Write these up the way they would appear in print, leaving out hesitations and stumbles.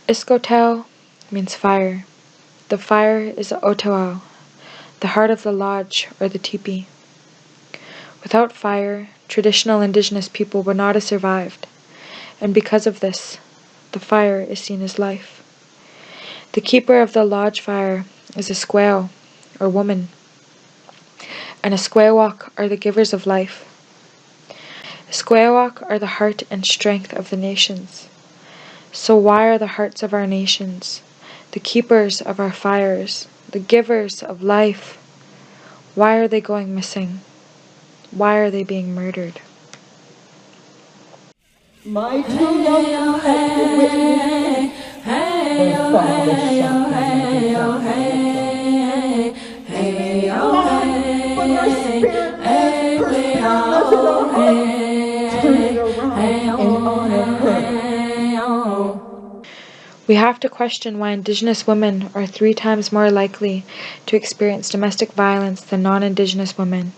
Iskotao means fire. The fire is the Otawao, the heart of the lodge or the teepee. Without fire, traditional indigenous people would not have survived, and because of this, the fire is seen as life. The keeper of the lodge fire is a squaw, or woman, and a squawak are the givers of life. Squawak are the heart and strength of the nations. So why are the hearts of our nations, the keepers of our fires, the givers of life, why are they going missing? Why are they being murdered? My two young had to witness their father shot but our spirit man persevered nothing our heart, turning around in honor her. We have to question why Indigenous women are 3 times more likely to experience domestic violence than non-Indigenous women,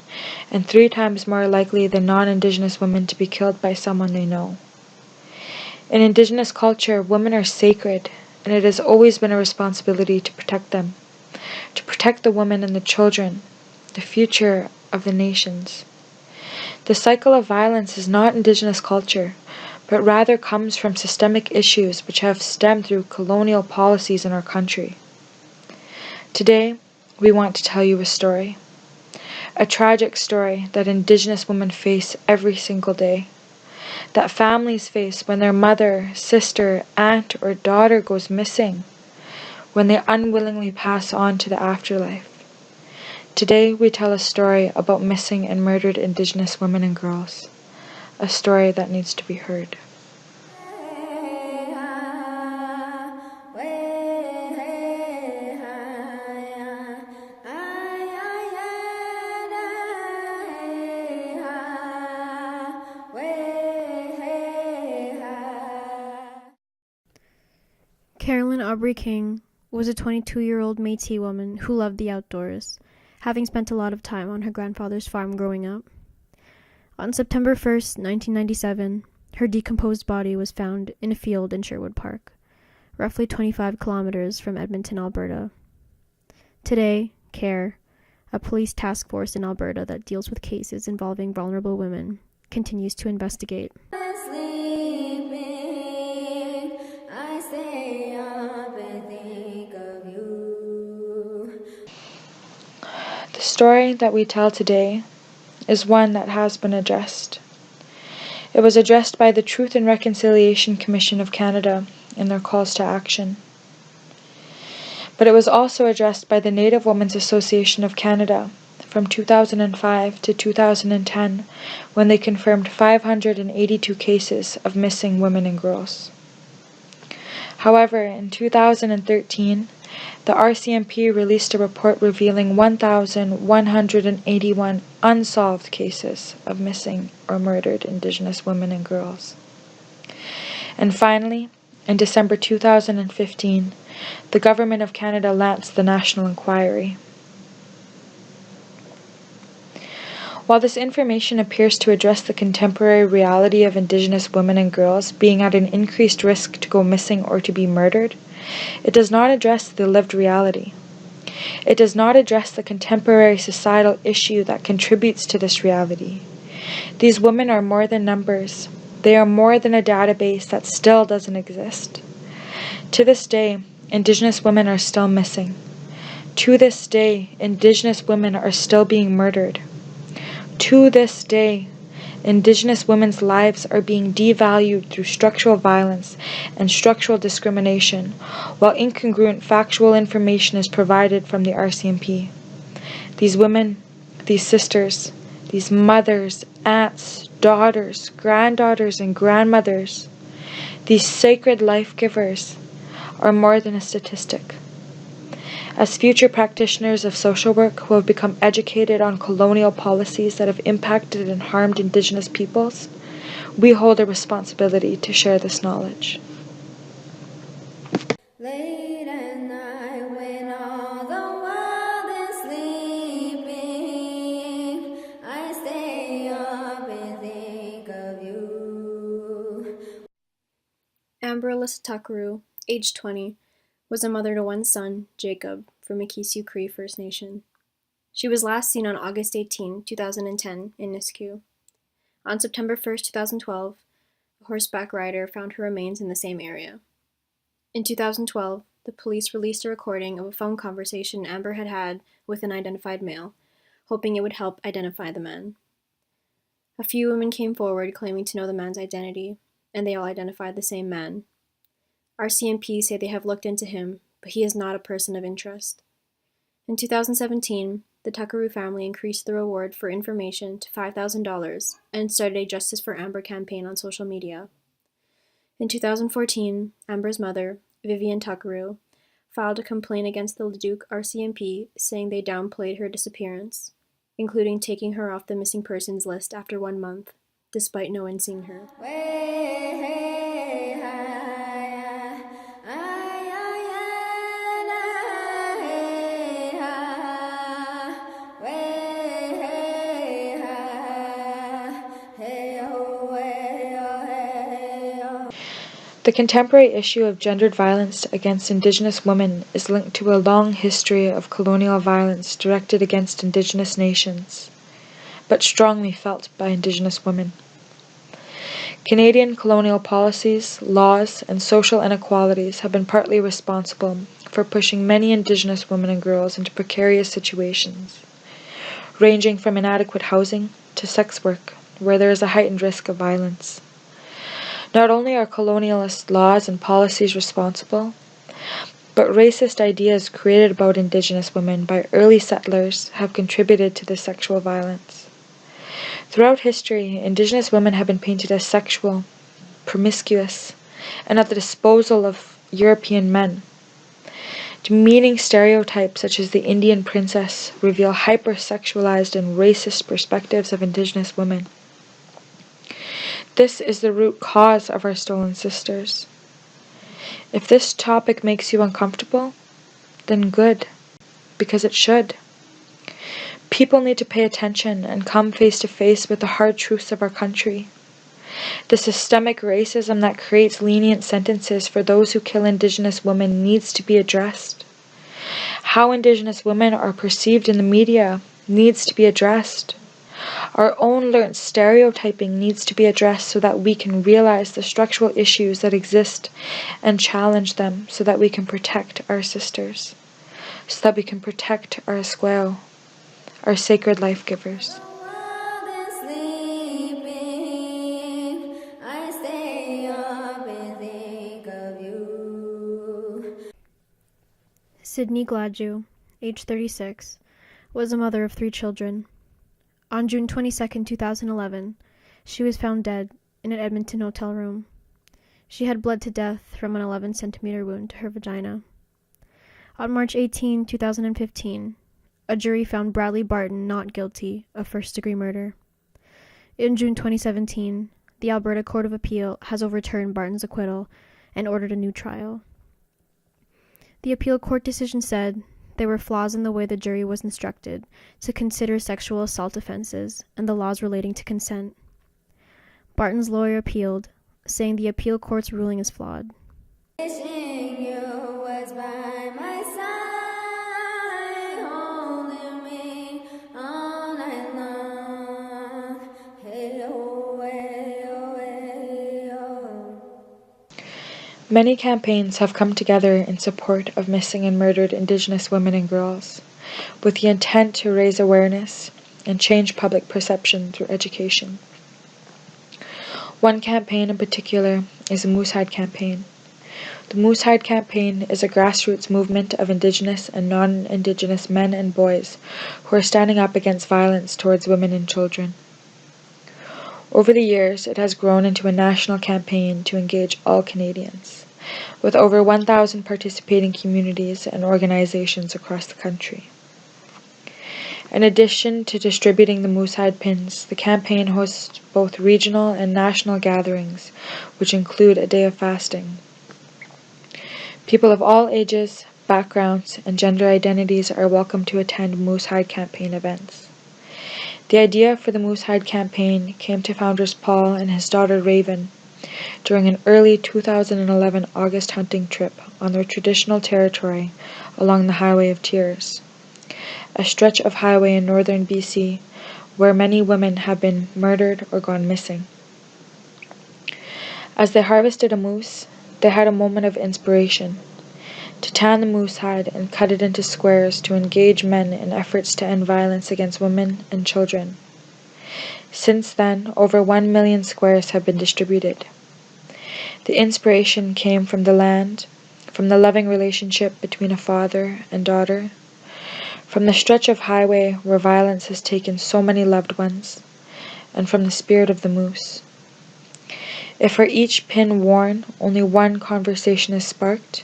and 3 times more likely than non-Indigenous women to be killed by someone they know. In Indigenous culture, women are sacred, and it has always been a responsibility to protect them, to protect the women and the children, the future of the nations. The cycle of violence is not Indigenous culture, but rather comes from systemic issues which have stemmed through colonial policies in our country. Today, we want to tell you a story. A tragic story that Indigenous women face every single day. That families face when their mother, sister, aunt, or daughter goes missing, when they unwillingly pass on to the afterlife. Today, we tell a story about missing and murdered Indigenous women and girls. A story that needs to be heard. Carolyn Aubrey King was a 22-year-old Métis woman who loved the outdoors, having spent a lot of time on her grandfather's farm growing up. On September 1st, 1997, her decomposed body was found in a field in Sherwood Park, roughly 25 kilometers from Edmonton, Alberta. Today, CARE, a police task force in Alberta that deals with cases involving vulnerable women, continues to investigate. The story that we tell today is one that has been addressed. It was addressed by the Truth and Reconciliation Commission of Canada in their calls to action. But it was also addressed by the Native Women's Association of Canada from 2005 to 2010, when they confirmed 582 cases of missing women and girls. However, in 2013, the RCMP released a report revealing 1,181 unsolved cases of missing or murdered Indigenous women and girls. And finally, in December 2015, the Government of Canada launched the National Inquiry. While this information appears to address the contemporary reality of Indigenous women and girls being at an increased risk to go missing or to be murdered, it does not address the lived reality. It does not address the contemporary societal issue that contributes to this reality. These women are more than numbers. They are more than a database that still doesn't exist. To this day, Indigenous women are still missing. To this day, Indigenous women are still being murdered. To this day, Indigenous women's lives are being devalued through structural violence and structural discrimination, while incongruent factual information is provided from the RCMP. These women, these sisters, these mothers, aunts, daughters, granddaughters, and grandmothers, these sacred life givers, are more than a statistic. As future practitioners of social work who have become educated on colonial policies that have impacted and harmed Indigenous peoples, we hold a responsibility to share this knowledge. Late at night when all the world is sleeping, I stay up and think of you. Amber Alyssa Tuckaroo aged 20, was a mother to one son, Jacob, from Mikisew Cree First Nation. She was last seen on August 18, 2010, in Nisku. On September 1, 2012, a horseback rider found her remains in the same area. In 2012, the police released a recording of a phone conversation Amber had had with an identified male, hoping it would help identify the man. A few women came forward claiming to know the man's identity, and they all identified the same man. RCMP say they have looked into him, but he is not a person of interest. In 2017, the Tuckaroo family increased the reward for information to $5,000 and started a Justice for Amber campaign on social media. In 2014, Amber's mother, Vivian Tuckaroo, filed a complaint against the Leduc RCMP saying they downplayed her disappearance, including taking her off the missing persons list after 1 month, despite no one seeing her. The contemporary issue of gendered violence against Indigenous women is linked to a long history of colonial violence directed against Indigenous nations, but strongly felt by Indigenous women. Canadian colonial policies, laws, and social inequalities have been partly responsible for pushing many Indigenous women and girls into precarious situations, ranging from inadequate housing to sex work, where there is a heightened risk of violence. Not only are colonialist laws and policies responsible, but racist ideas created about Indigenous women by early settlers have contributed to this sexual violence. Throughout history, Indigenous women have been painted as sexual, promiscuous, and at the disposal of European men. Demeaning stereotypes such as the Indian princess reveal hypersexualized and racist perspectives of Indigenous women. This is the root cause of our stolen sisters. If this topic makes you uncomfortable, then good, because it should. People need to pay attention and come face to face with the hard truths of our country. The systemic racism that creates lenient sentences for those who kill Indigenous women needs to be addressed. How Indigenous women are perceived in the media needs to be addressed. Our own learned stereotyping needs to be addressed so that we can realize the structural issues that exist and challenge them so that we can protect our sisters, so that we can protect our Esqueo, our sacred life givers. Sydney Gladue, age 36, was a mother of 3 children. On June 22, 2011, she was found dead in an Edmonton hotel room. She had bled to death from an 11-centimeter wound to her vagina. On March 18, 2015, a jury found Bradley Barton not guilty of first-degree murder. In June 2017, the Alberta Court of Appeal has overturned Barton's acquittal and ordered a new trial. The appeal court decision said there were flaws in the way the jury was instructed to consider sexual assault offenses and the laws relating to consent. Barton's lawyer appealed, saying the appeal court's ruling is flawed. Wishing you was by my side, holding me all night long. Hey, oh, hey, oh, hey, oh. Many campaigns have come together in support of missing and murdered Indigenous women and girls, with the intent to raise awareness and change public perception through education. One campaign in particular is the Moosehide Campaign. The Moosehide Campaign is a grassroots movement of Indigenous and non-Indigenous men and boys who are standing up against violence towards women and children. Over the years, it has grown into a national campaign to engage all Canadians, with over 1,000 participating communities and organizations across the country. In addition to distributing the Moosehide pins, the campaign hosts both regional and national gatherings, which include a day of fasting. People of all ages, backgrounds, and gender identities are welcome to attend Moosehide Campaign events. The idea for the Moosehide Campaign came to founders Paul and his daughter Raven during an early 2011 August hunting trip on their traditional territory along the Highway of Tears, a stretch of highway in northern BC where many women have been murdered or gone missing. As they harvested a moose, they had a moment of inspiration to tan the moose hide and cut it into squares to engage men in efforts to end violence against women and children. Since then, over 1 million squares have been distributed. The inspiration came from the land, from the loving relationship between a father and daughter, from the stretch of highway where violence has taken so many loved ones, and from the spirit of the moose. If for each pin worn, only one conversation is sparked,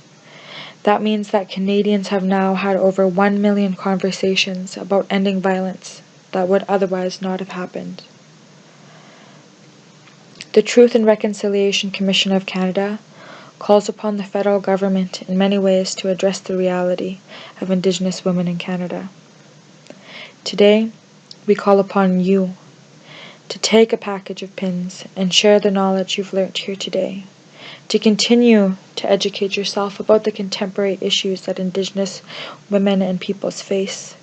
that means that Canadians have now had over 1 million conversations about ending violence that would otherwise not have happened. The Truth and Reconciliation Commission of Canada calls upon the federal government in many ways to address the reality of Indigenous women in Canada. Today, we call upon you to take a package of pins and share the knowledge you've learnt here today, to continue to educate yourself about the contemporary issues that Indigenous women and peoples face.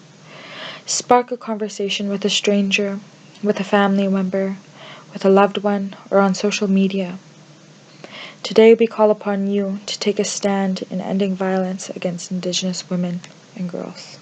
Spark a conversation with a stranger, with a family member, with a loved one, or on social media. Today we call upon you to take a stand in ending violence against Indigenous women and girls.